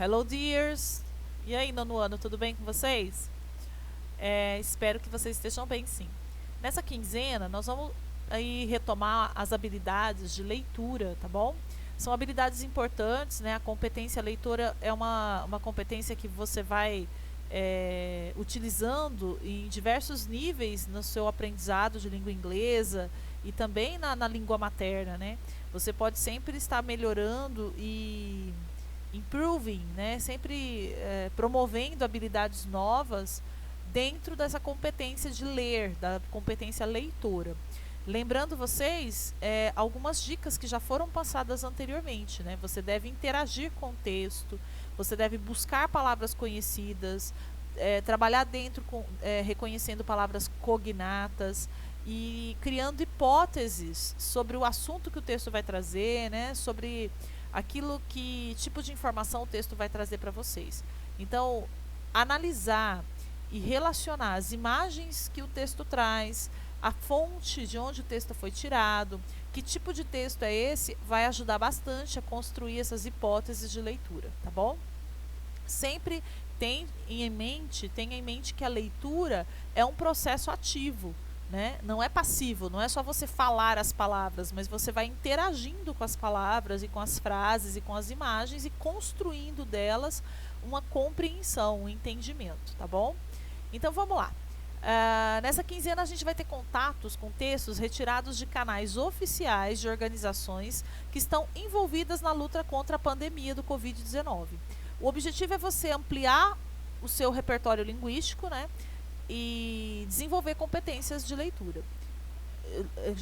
Hello dears! E aí, nono ano, tudo bem com vocês? Espero que vocês estejam bem, sim. Nessa quinzena, nós vamos aí retomar as habilidades de leitura, tá bom? São habilidades importantes, né? A competência leitora é uma competência que você vai utilizando em diversos níveis no seu aprendizado de língua inglesa e também na língua materna, né? Você pode sempre estar melhorando e improving, né? Sempre promovendo habilidades novas dentro dessa competência de ler, da competência leitora. Lembrando vocês algumas dicas que já foram passadas anteriormente, né? Você deve interagir com o texto, você deve buscar palavras conhecidas, trabalhar dentro reconhecendo palavras cognatas e criando hipóteses sobre o assunto que o texto vai trazer, né? Sobre aquilo que tipo de informação o texto vai trazer para vocês. Então, analisar e relacionar as imagens que o texto traz, a fonte de onde o texto foi tirado, que tipo de texto é esse, vai ajudar bastante a construir essas hipóteses de leitura, tá bom? Sempre tenha em mente que a leitura é um processo ativo, né? Não é passivo, não é só você falar as palavras, mas você vai interagindo com as palavras e com as frases e com as imagens e construindo delas uma compreensão, um entendimento, tá bom? Então vamos lá. Nessa quinzena a gente vai ter contatos com textos retirados de canais oficiais de organizações que estão envolvidas na luta contra a pandemia do Covid-19. O objetivo é você ampliar o seu repertório linguístico, né? E desenvolver competências de leitura.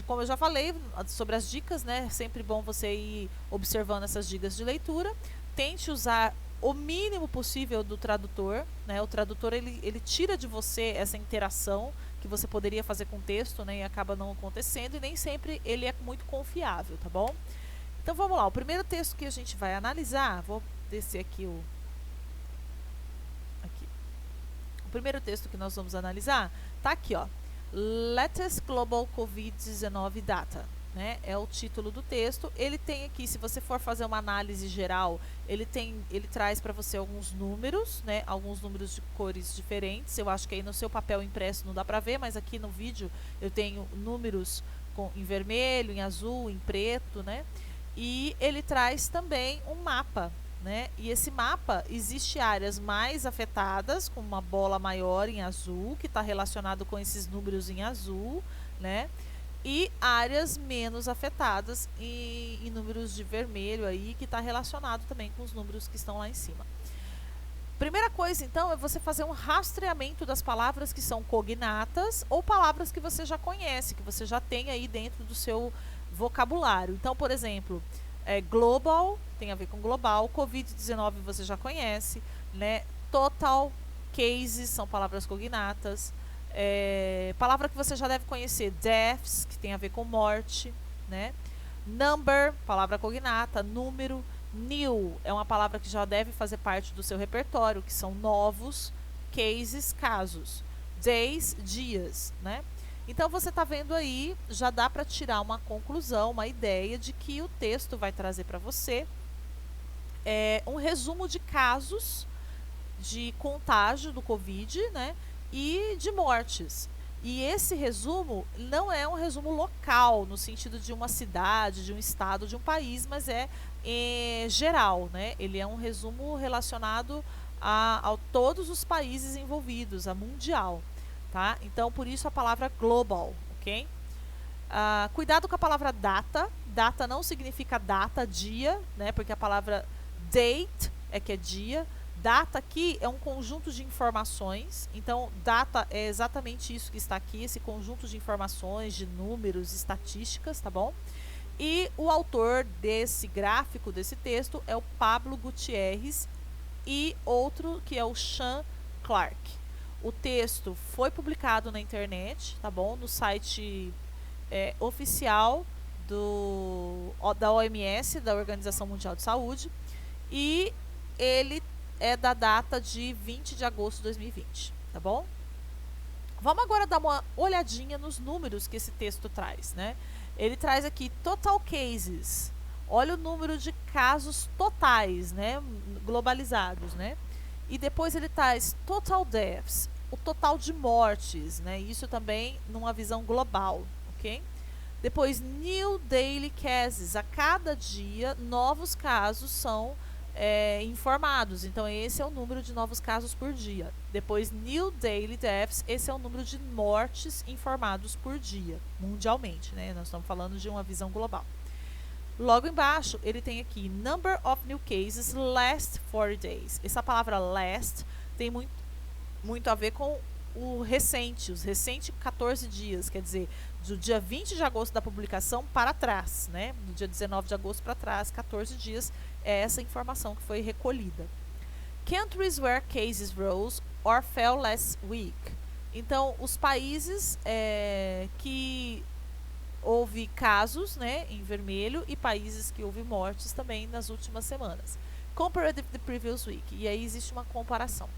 Como eu já falei sobre as dicas, né? É sempre bom você ir observando essas dicas de leitura. Tente usar o mínimo possível do tradutor, né? O tradutor ele tira de você essa interação que você poderia fazer com o texto, né? E acaba não acontecendo e nem sempre ele é muito confiável, tá bom? Então vamos lá, o primeiro texto que a gente vai analisar, vou descer aqui o primeiro texto que nós vamos analisar tá aqui, ó. Latest Global COVID-19 Data, né? É o título do texto. Ele tem aqui, se você for fazer uma análise geral, ele traz para você alguns números, né? Alguns números de cores diferentes. Eu acho que aí no seu papel impresso não dá para ver, mas aqui no vídeo eu tenho números em vermelho, em azul, em preto, né? E ele traz também um mapa, né? E esse mapa, existe áreas mais afetadas, com uma bola maior em azul, que está relacionado com esses números em azul, né? E áreas menos afetadas em números de vermelho aí, que está relacionado também com os números que estão lá em cima. Primeira coisa, então, é você fazer um rastreamento das palavras que são cognatas ou palavras que você já conhece, que você já tem aí dentro do seu vocabulário. Então, por exemplo, global tem a ver com global, Covid-19 você já conhece, né? Total, cases são palavras cognatas. Palavra que você já deve conhecer, deaths, que tem a ver com morte, né? Number, palavra cognata, número. New é uma palavra que já deve fazer parte do seu repertório, que são novos, cases, casos. Days, dias, né? Então você está vendo aí, já dá para tirar uma conclusão, uma ideia de que o texto vai trazer para você um resumo de casos de contágio do Covid, né? E de mortes. E esse resumo não é um resumo local, no sentido de uma cidade, de um estado, de um país, mas é geral, né? Ele é um resumo relacionado a todos os países envolvidos, a mundial, tá? Então, por isso a palavra global, ok? Cuidado com a palavra data. Data não significa data, dia, né? Porque a palavra date que é dia. Data aqui é um conjunto de informações, então data é exatamente isso que está aqui, esse conjunto de informações, de números, estatísticas, tá bom? E o autor desse gráfico, desse texto, é o Pablo Gutierrez e outro que é o Sean Clark. O texto foi publicado na internet, tá bom? No site oficial da OMS, da Organização Mundial de Saúde, e ele é da data de 20 de agosto de 2020, tá bom? Vamos agora dar uma olhadinha nos números que esse texto traz, né? Ele traz aqui total cases, olha o número de casos totais, né, globalizados, né? E depois ele traz total deaths, o total de mortes, né? Isso também numa visão global, ok? Depois, new daily cases. A cada dia, novos casos são informados. Então, esse é o número de novos casos por dia. Depois, new daily deaths. Esse é o número de mortes informados por dia, mundialmente, né? Nós estamos falando de uma visão global. Logo embaixo, ele tem aqui number of new cases last 40 days. Essa palavra last tem muito a ver com o recente, os recentes 14 dias, quer dizer, do dia 20 de agosto da publicação para trás, né? Do dia 19 de agosto para trás, 14 dias, é essa informação que foi recolhida. Countries where cases rose or fell last week. Então, os países que houve casos, né, em vermelho, e países que houve mortes também nas últimas semanas. Compared with the previous week. E aí existe uma comparação.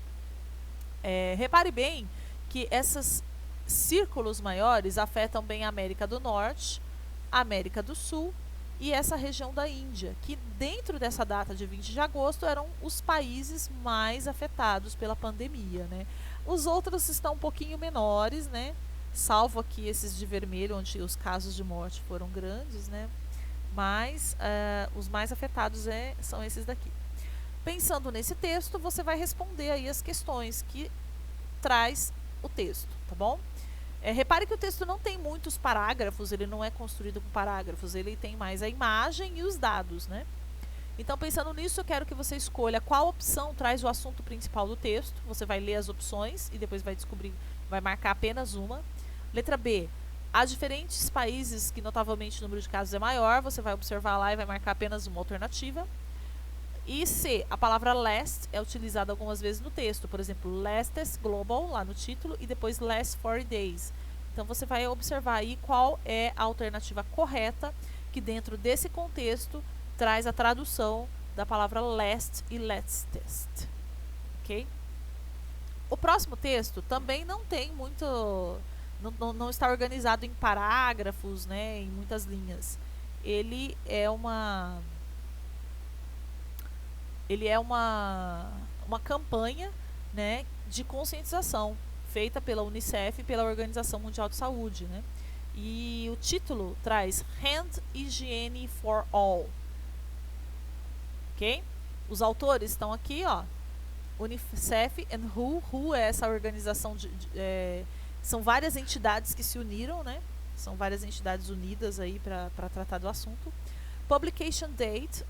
Repare bem que esses círculos maiores afetam bem a América do Norte, a América do Sul e essa região da Índia, que dentro dessa data de 20 de agosto eram os países mais afetados pela pandemia, né? Os outros estão um pouquinho menores, né? Salvo aqui esses de vermelho, onde os casos de morte foram grandes, né? Mas os mais afetados são esses daqui. Pensando nesse texto, você vai responder aí as questões que traz o texto, tá bom? Repare que o texto não tem muitos parágrafos, ele não é construído com parágrafos, ele tem mais a imagem e os dados, né? Então, pensando nisso, eu quero que você escolha qual opção traz o assunto principal do texto. Você vai ler as opções e depois vai descobrir, vai marcar apenas uma. Letra B. Há diferentes países que notavelmente o número de casos é maior, você vai observar lá e vai marcar apenas uma alternativa. E C, a palavra last é utilizada algumas vezes no texto, por exemplo, latest global, lá no título, e depois last 40 days. Então, você vai observar aí qual é a alternativa correta, que dentro desse contexto traz a tradução da palavra last e latest, ok? O próximo texto também não tem muito, não está organizado em parágrafos, né, em muitas linhas. Ele é uma campanha, né, de conscientização feita pela Unicef e pela Organização Mundial de Saúde, né? E o título traz Hand Hygiene for All. Ok? Os autores estão aqui, ó. Unicef and WHO. WHO é essa organização são várias entidades que se uniram, né? São várias entidades unidas aí para tratar do assunto. Publication date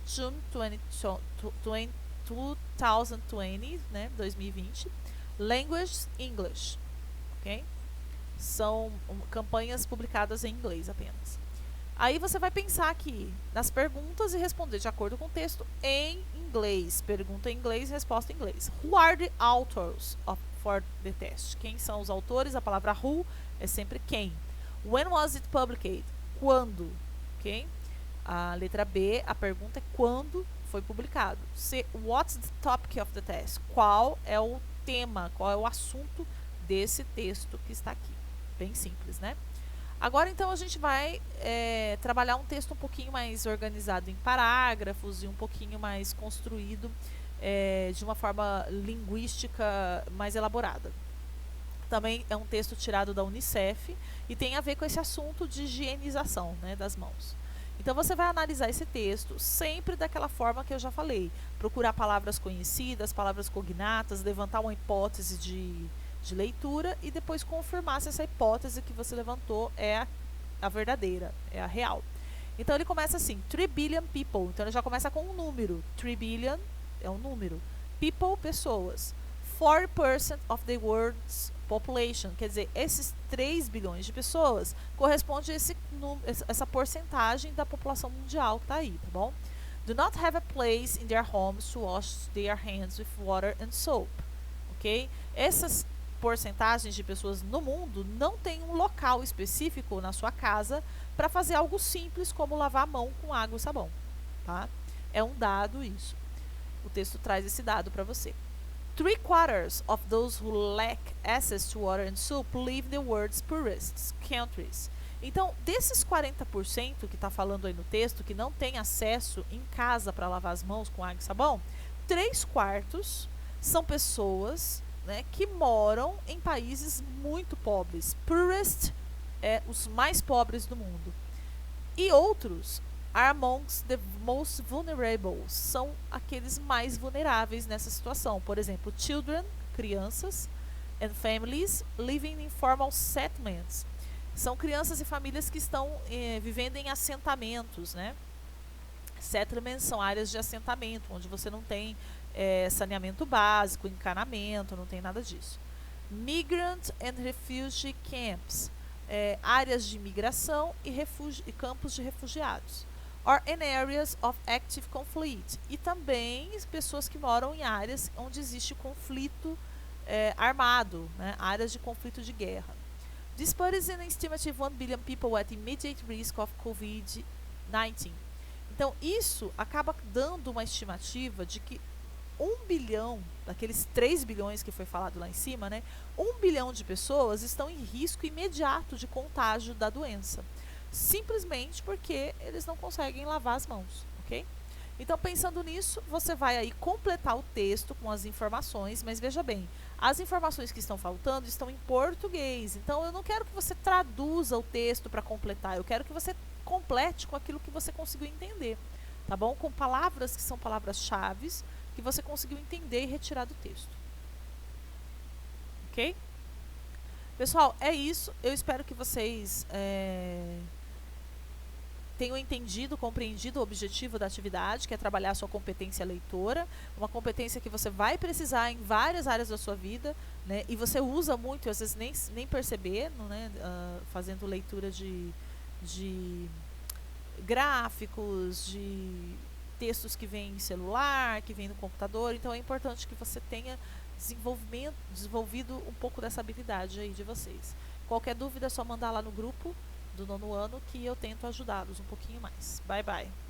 June 2020, né, 2020. Language English, ok? São campanhas publicadas em inglês apenas. Aí você vai pensar aqui nas perguntas e responder de acordo com o texto em inglês. Pergunta em inglês, resposta em inglês. Who are the authors for the test? Quem são os autores? A palavra who é sempre quem. When was it published? Quando, ok? A letra B, a pergunta é quando foi publicado. C, what's the topic of the test? Qual é o tema, qual é o assunto desse texto que está aqui? Bem simples, né? Agora, então, a gente vai trabalhar um texto um pouquinho mais organizado em parágrafos e um pouquinho mais construído de uma forma linguística mais elaborada. Também é um texto tirado da Unicef e tem a ver com esse assunto de higienização, né, das mãos. Então, você vai analisar esse texto sempre daquela forma que eu já falei. Procurar palavras conhecidas, palavras cognatas, levantar uma hipótese de leitura e depois confirmar se essa hipótese que você levantou é a verdadeira, é a real. Então, ele começa assim, 3 billion people. Então, ele já começa com um número. 3 billion é um número. People, pessoas. 40% of the world's population. Quer dizer, esses 3 bilhões de pessoas corresponde a essa porcentagem da população mundial que está aí, tá bom? Do not have a place in their homes to wash their hands with water and soap. Ok? Essas porcentagens de pessoas no mundo não tem um local específico na sua casa para fazer algo simples como lavar a mão com água e sabão, tá? É um dado isso. O texto traz esse dado para você. 3/4 of those who lack access to water and soap live in the world's poorest countries. Então, desses 40% que está falando aí no texto, que não tem acesso em casa para lavar as mãos com água e sabão, 3/4 são pessoas, né, que moram em países muito pobres. Poorest é os mais pobres do mundo. E outros are amongst the most vulnerable, são aqueles mais vulneráveis nessa situação. Por exemplo, children, crianças, and families living in informal settlements. São crianças e famílias que estão vivendo em assentamentos, né? Settlements são áreas de assentamento, onde você não tem saneamento básico, encanamento, não tem nada disso. Migrant and refugee camps, áreas de imigração e campos de refugiados. Or in areas of active conflict, e também pessoas que moram em áreas onde existe conflito armado, né? Áreas de conflito de guerra. This poses an estimative 1 billion people at immediate risk of COVID-19. Então, isso acaba dando uma estimativa de que 1 bilhão, daqueles 3 bilhões que foi falado lá em cima, né? 1 bilhão de pessoas estão em risco imediato de contágio da doença. Simplesmente porque eles não conseguem lavar as mãos, ok? Então, pensando nisso, você vai aí completar o texto com as informações, mas veja bem, as informações que estão faltando estão em português, então eu não quero que você traduza o texto para completar, eu quero que você complete com aquilo que você conseguiu entender, tá bom? Com palavras que são palavras-chave que você conseguiu entender e retirar do texto. Ok? Pessoal, é isso. Eu espero que vocês tenham entendido, compreendido o objetivo da atividade, que é trabalhar a sua competência leitora, uma competência que você vai precisar em várias áreas da sua vida, né? E você usa muito, às vezes nem percebendo, né? Fazendo leitura de gráficos, de textos que vêm em celular, que vêm no computador. Então é importante que você tenha desenvolvido um pouco dessa habilidade aí de vocês. Qualquer dúvida é só mandar lá no grupo do 9º ano que eu tento ajudá-los um pouquinho mais. Bye, bye!